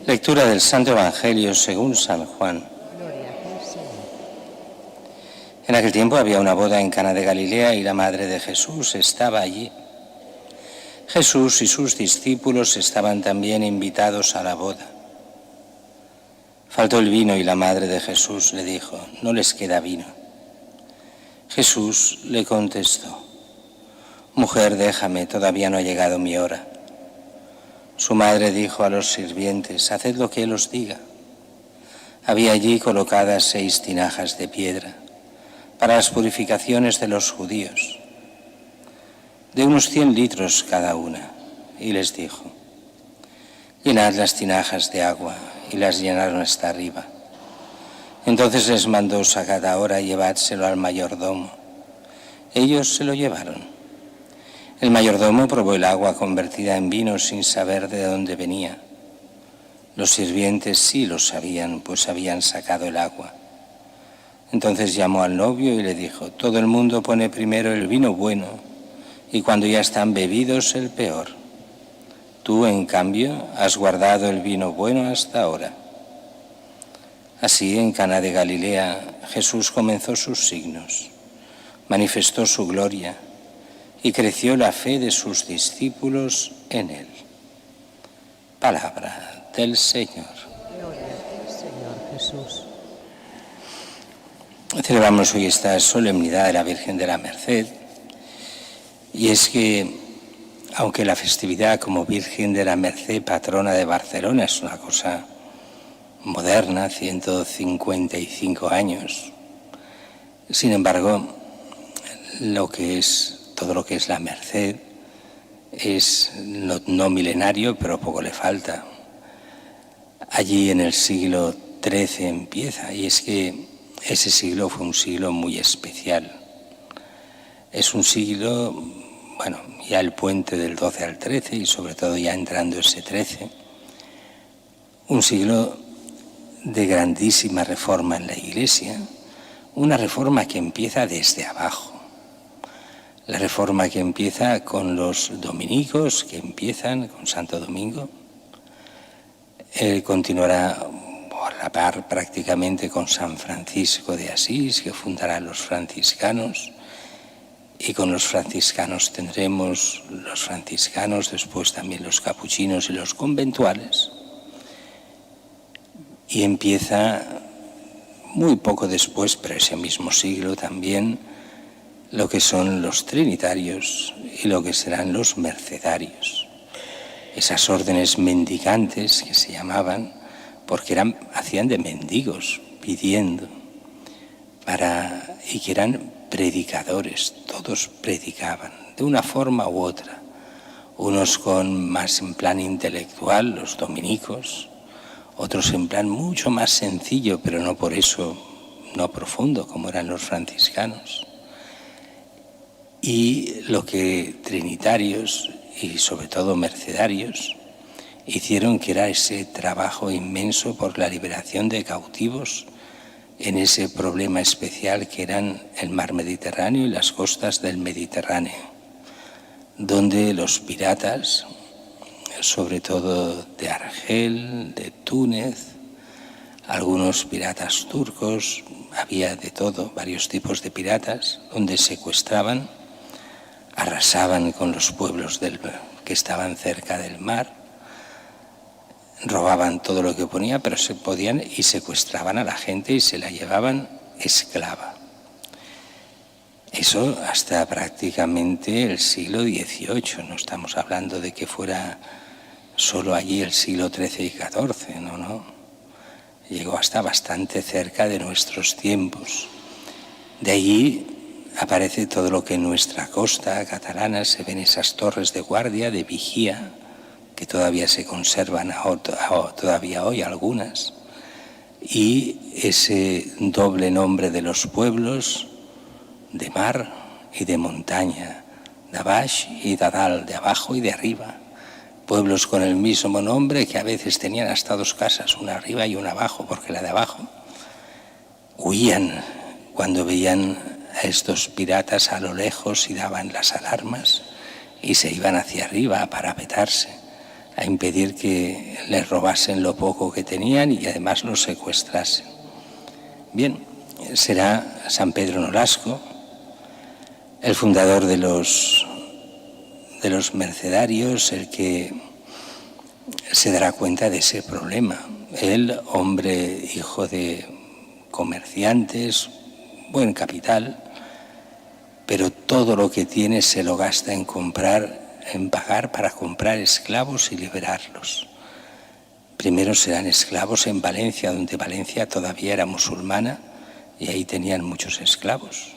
Lectura del Santo Evangelio según San Juan. Gloria a ti, Señor. En aquel tiempo había una boda en Cana de Galilea y la madre de Jesús estaba allí. Jesús y sus discípulos estaban también invitados a la boda. Faltó el vino y la madre de Jesús le dijo: no les queda vino. Jesús le contestó: mujer, déjame, todavía no ha llegado mi hora. Su madre dijo a los sirvientes: haced lo que él os diga. Había allí colocadas 6 tinajas de piedra para las purificaciones de los judíos, de unos 100 litros cada una, y les dijo: llenad las tinajas de agua, y las llenaron hasta arriba. Entonces les mandó: sacad ahora y llevádselo al mayordomo. Ellos se lo llevaron. El mayordomo probó el agua convertida en vino sin saber de dónde venía. Los sirvientes sí lo sabían, pues habían sacado el agua. Entonces llamó al novio y le dijo: todo el mundo pone primero el vino bueno, y cuando ya están bebidos, el peor. Tú, en cambio, has guardado el vino bueno hasta ahora. Así, en Cana de Galilea, Jesús comenzó sus signos, manifestó su gloria, y creció la fe de sus discípulos en él. Palabra del Señor. Gloria a ti, Señor Jesús. Celebramos hoy esta solemnidad de la Virgen de la Merced, y es que, aunque la festividad como Virgen de la Merced, patrona de Barcelona, es una cosa moderna, 155 años, sin embargo, todo lo que es la Merced es no milenario, pero poco le falta. Allí en el siglo XIII empieza, y es que ese siglo fue un siglo muy especial. Es un siglo, ya el puente del 12 al 13, y sobre todo ya entrando ese 13, un siglo de grandísima reforma en la Iglesia, una reforma que empieza desde abajo. La reforma que empieza con los dominicos, que empiezan con Santo Domingo, continuará a la par prácticamente con San Francisco de Asís, que fundará los franciscanos, y con los franciscanos tendremos los franciscanos, después también los capuchinos y los conventuales, y empieza muy poco después, pero ese mismo siglo también, lo que son los trinitarios y lo que serán los mercedarios. Esas órdenes mendigantes que se llamaban, porque hacían de mendigos, pidiendo, y que eran predicadores, todos predicaban, de una forma u otra. Unos más en plan intelectual, los dominicos, otros en plan mucho más sencillo, pero no por eso no profundo, como eran los franciscanos. Y lo que trinitarios y sobre todo mercedarios hicieron, que era ese trabajo inmenso por la liberación de cautivos en ese problema especial que eran el mar Mediterráneo y las costas del Mediterráneo, donde los piratas, sobre todo de Argel, de Túnez, algunos piratas turcos, había de todo, varios tipos de piratas, donde secuestraban, arrasaban con los pueblos que estaban cerca del mar, robaban todo lo que ponía, pero se podían, y secuestraban a la gente y se la llevaban esclava. Eso hasta prácticamente el siglo XVIII, no estamos hablando de que fuera solo allí el siglo XIII y XIV, no. Llegó hasta bastante cerca de nuestros tiempos. De allí aparece todo lo que en nuestra costa catalana se ven, esas torres de guardia, de vigía, que todavía se conservan todavía hoy algunas, y ese doble nombre de los pueblos, de mar y de montaña, de baix y de dalt, de abajo y de arriba. Pueblos con el mismo nombre que a veces tenían hasta 2 casas, una arriba y una abajo, porque la de abajo huían cuando veían a estos piratas a lo lejos y daban las alarmas y se iban hacia arriba a parapetarse. a impedir que les robasen lo poco que tenían y además los secuestrasen. Bien, será San Pedro Nolasco, el fundador de los mercedarios, el que se dará cuenta de ese problema. Él, hombre, hijo de comerciantes, buen capital, pero todo lo que tiene se lo gasta en pagar para comprar esclavos y liberarlos. Primero serán esclavos en Valencia, donde Valencia todavía era musulmana y ahí tenían muchos esclavos.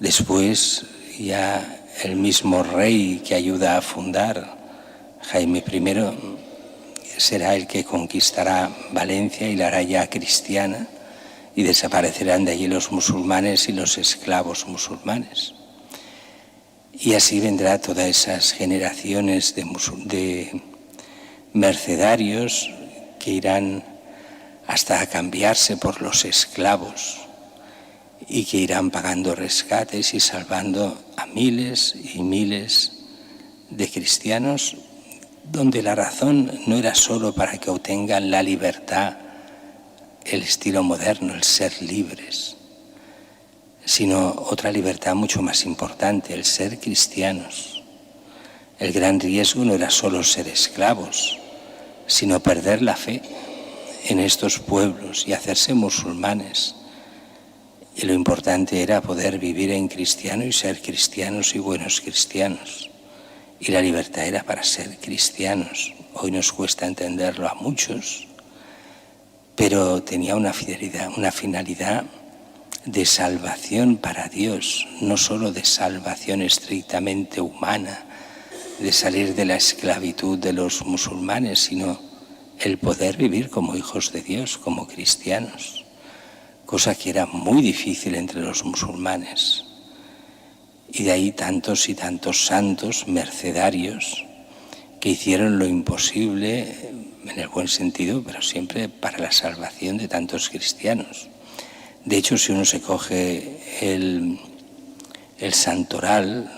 Después ya el mismo rey que ayuda a fundar, Jaime I, será el que conquistará Valencia y la hará ya cristiana y desaparecerán de allí los musulmanes y los esclavos musulmanes. Y así vendrá todas esas generaciones de mercedarios que irán hasta a cambiarse por los esclavos y que irán pagando rescates y salvando a miles y miles de cristianos, donde la razón no era solo para que obtengan la libertad, el estilo moderno, el ser libres, sino otra libertad mucho más importante, el ser cristianos. El gran riesgo no era solo ser esclavos, sino perder la fe en estos pueblos y hacerse musulmanes. Y lo importante era poder vivir en cristiano y ser cristianos y buenos cristianos. Y la libertad era para ser cristianos. Hoy nos cuesta entenderlo a muchos, pero tenía una finalidad de salvación para Dios, no solo de salvación estrictamente humana, de salir de la esclavitud de los musulmanes, sino el poder vivir como hijos de Dios, como cristianos, cosa que era muy difícil entre los musulmanes. Y de ahí tantos y tantos santos mercedarios que hicieron lo imposible, en el buen sentido, pero siempre para la salvación de tantos cristianos. De hecho, si uno se coge el santoral,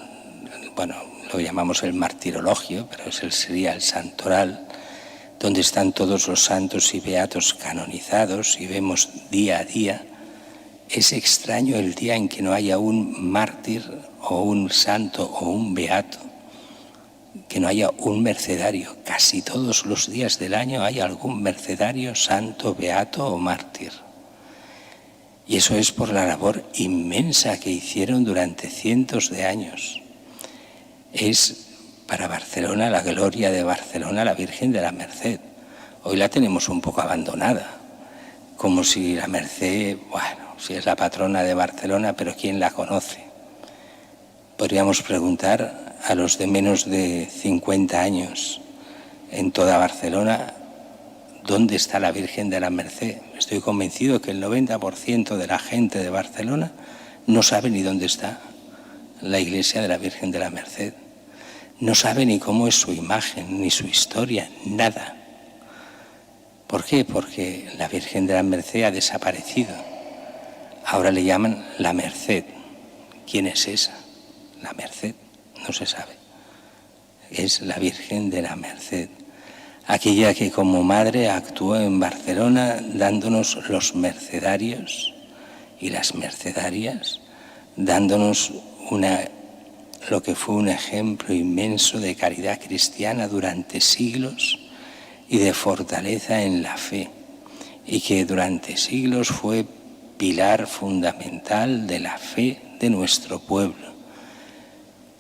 bueno, lo llamamos el martirologio, pero sería el santoral, donde están todos los santos y beatos canonizados y vemos día a día, es extraño el día en que no haya un mártir o un santo o un beato, que no haya un mercedario. Casi todos los días del año hay algún mercedario, santo, beato o mártir. Y eso es por la labor inmensa que hicieron durante cientos de años. Es para Barcelona, la gloria de Barcelona, la Virgen de la Merced. Hoy la tenemos un poco abandonada, como si la Merced, bueno, si es la patrona de Barcelona, pero ¿quién la conoce? Podríamos preguntar a los de menos de 50 años en toda Barcelona, ¿dónde está la Virgen de la Merced? Estoy convencido que el 90% de la gente de Barcelona no sabe ni dónde está la iglesia de la Virgen de la Merced. No sabe ni cómo es su imagen, ni su historia, nada. ¿Por qué? Porque la Virgen de la Merced ha desaparecido. Ahora le llaman la Merced. ¿Quién es esa? La Merced, no se sabe. Es la Virgen de la Merced. Aquella que como madre actuó en Barcelona dándonos los mercedarios y las mercedarias, dándonos lo que fue un ejemplo inmenso de caridad cristiana durante siglos y de fortaleza en la fe, y que durante siglos fue pilar fundamental de la fe de nuestro pueblo.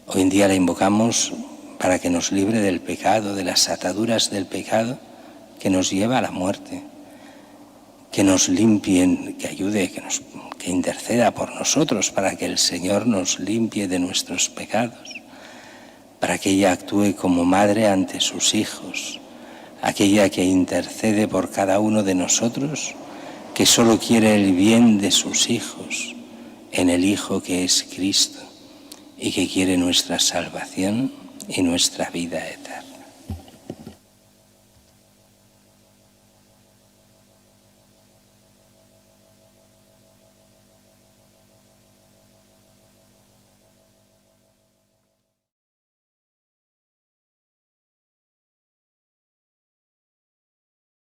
Hoy en día la invocamos para que nos libre del pecado, de las ataduras del pecado que nos lleva a la muerte, que nos limpien, que ayude, que interceda por nosotros para que el Señor nos limpie de nuestros pecados, para que ella actúe como madre ante sus hijos, aquella que intercede por cada uno de nosotros, que solo quiere el bien de sus hijos en el Hijo que es Cristo y que quiere nuestra salvación y nuestra vida eterna.